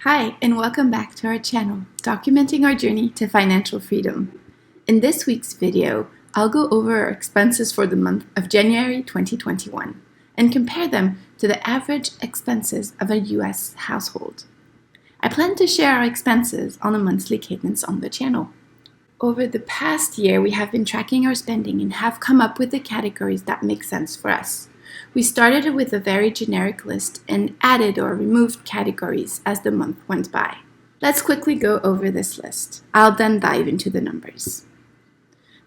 Hi, and welcome back to our channel, documenting our journey to financial freedom. In this week's video, I'll go over our expenses for the month of January 2021 and compare them to the average expenses of a US household. I plan to share our expenses on a monthly cadence on the channel. Over the past year, we have been tracking our spending and have come up with the categories that make sense for us. We started with a very generic list and added or removed categories as the month went by. Let's quickly go over this list. I'll then dive into the numbers.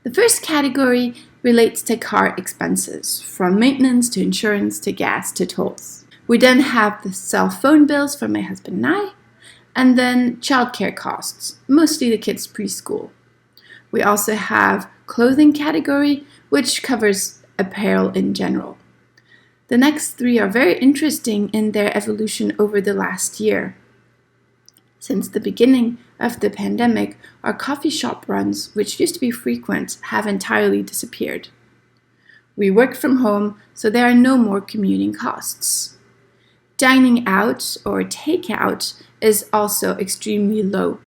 The first category relates to car expenses, from maintenance to insurance to gas to tolls. We then have the cell phone bills for my husband and then childcare costs, mostly the kids' preschool. We also have clothing category, which covers apparel in general. The next three are very interesting in their evolution over the last year. Since the beginning of the pandemic, our coffee shop runs, which used to be frequent, have entirely disappeared. We work from home, so there are no more commuting costs. Dining out or takeout is also extremely low.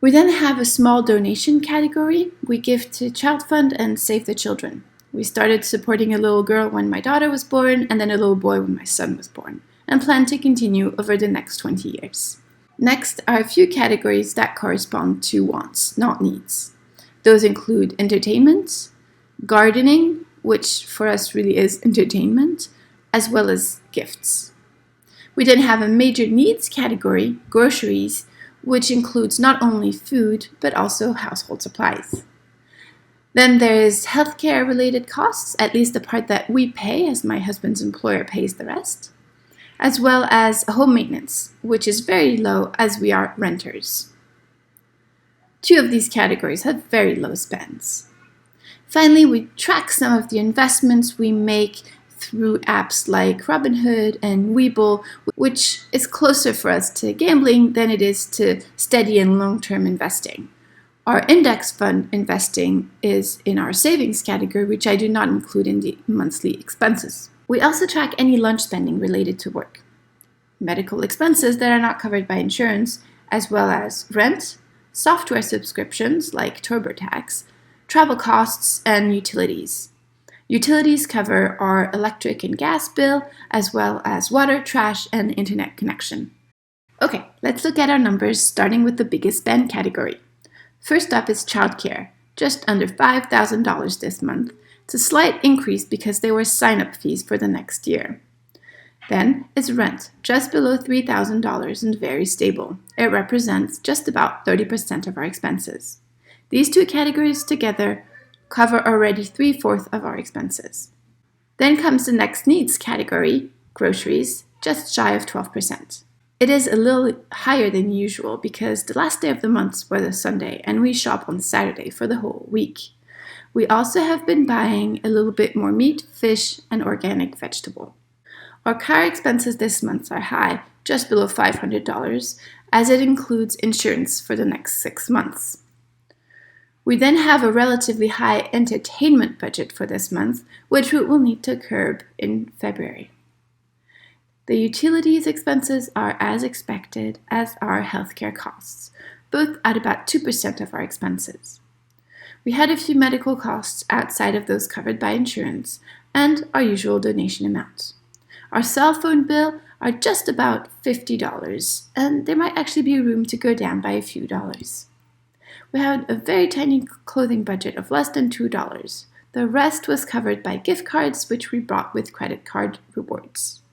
We then have a small donation category. We give to Child Fund and Save the Children. We started supporting a little girl when my daughter was born and then a little boy when my son was born, and plan to continue over the next 20 years. Next are a few categories that correspond to wants, not needs. Those include entertainment, gardening, which for us really is entertainment, as well as gifts. We then have a major needs category, groceries, which includes not only food, but also household supplies. Then there's healthcare related costs, at least the part that we pay, as my husband's employer pays the rest, as well as home maintenance, which is very low as we are renters. Two of these categories have very low spends. Finally, we track some of the investments we make through apps like Robinhood and Webull, which is closer for us to gambling than it is to steady and long-term investing. Our index fund investing is in our savings category, which I do not include in the monthly expenses. We also track any lunch spending related to work, medical expenses that are not covered by insurance, as well as rent, software subscriptions like TurboTax, travel costs, and utilities. Utilities cover our electric and gas bill, as well as water, trash, and internet connection. Okay, let's look at our numbers, starting with the biggest spend category. First up is childcare, just under $5,000 this month. It's a slight increase because there were sign-up fees for the next year. Then is rent, just below $3,000 and very stable. It represents just about 30% of our expenses. These two categories together cover already 3/4 of our expenses. Then comes the next needs category, groceries, just shy of 12%. It is a little higher than usual because the last day of the month was a Sunday and we shop on Saturday for the whole week. We also have been buying a little bit more meat, fish, and organic vegetable. Our car expenses this month are high, just below $500, as it includes insurance for the next 6 months. We then have a relatively high entertainment budget for this month, which we will need to curb in February. The utilities expenses are as expected as our healthcare costs, both at about 2% of our expenses. We had a few medical costs outside of those covered by insurance and our usual donation amounts. Our cell phone bill are just about $50, and there might actually be room to go down by a few dollars. We had a very tiny clothing budget of less than $2. The rest was covered by gift cards, which we bought with credit card rewards.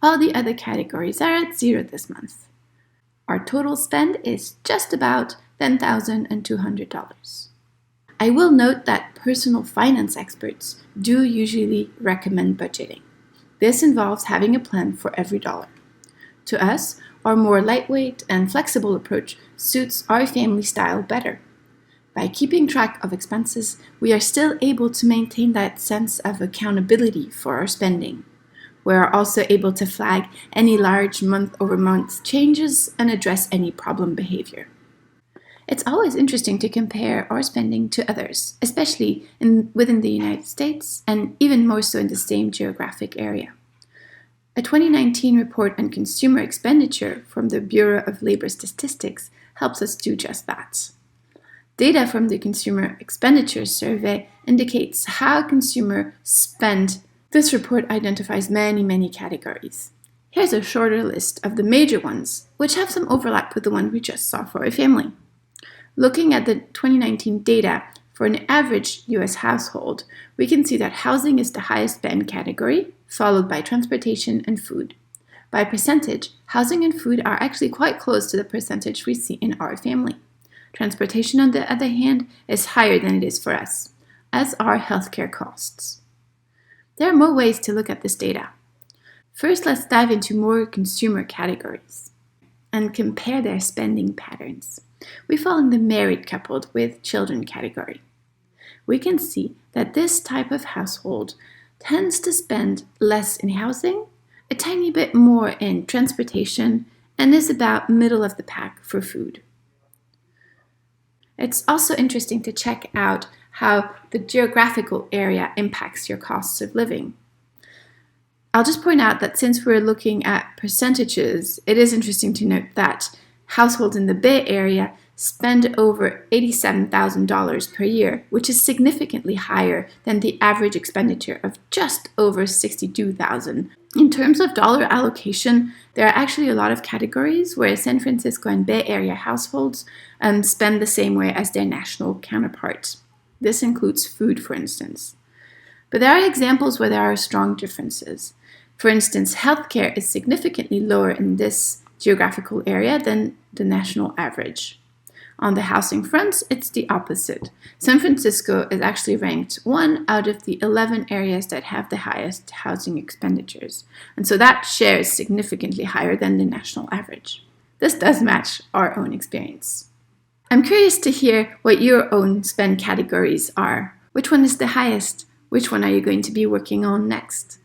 All the other categories are at zero this month. Our total spend is just about $10,200. I will note that personal finance experts do usually recommend budgeting. This involves having a plan for every dollar. To us, our more lightweight and flexible approach suits our family style better. By keeping track of expenses, we are still able to maintain that sense of accountability for our spending. We are also able to flag any large month-over-month changes and address any problem behavior. It's always interesting to compare our spending to others, especially within the United States and even more so in the same geographic area. A 2019 report on consumer expenditure from the Bureau of Labor Statistics helps us do just that. Data from the Consumer Expenditure Survey indicates how consumers spend. This report identifies many categories. Here's a shorter list of the major ones, which have some overlap with the one we just saw for a family. Looking at the 2019 data for an average US household, we can see that housing is the highest spend category, followed by transportation and food. By percentage, housing and food are actually quite close to the percentage we see in our family. Transportation, on the other hand, is higher than it is for us, as are healthcare costs. There are more ways to look at this data. First, let's dive into more consumer categories and compare their spending patterns. We fall in the married coupled with children category. We can see that this type of household tends to spend less in housing, a tiny bit more in transportation, and is about middle of the pack for food. It's also interesting to check out how the geographical area impacts your costs of living. I'll just point out that since we're looking at percentages, it is interesting to note that households in the Bay Area spend over $87,000 per year, which is significantly higher than the average expenditure of just over $62,000. In terms of dollar allocation, there are actually a lot of categories where San Francisco and Bay Area households spend the same way as their national counterparts. This includes food, for instance. But there are examples where there are strong differences. For instance, healthcare is significantly lower in this geographical area than the national average. On the housing front, it's the opposite. San Francisco is actually ranked 1 out of the 11 areas that have the highest housing expenditures. And so that share is significantly higher than the national average. This does match our own experience. I'm curious to hear what your own spend categories are. Which one is the highest? Which one are you going to be working on next?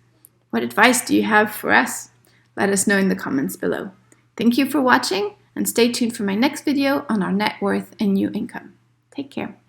What advice do you have for us? Let us know in the comments below. Thank you for watching, and stay tuned for my next video on our net worth and new income. Take care.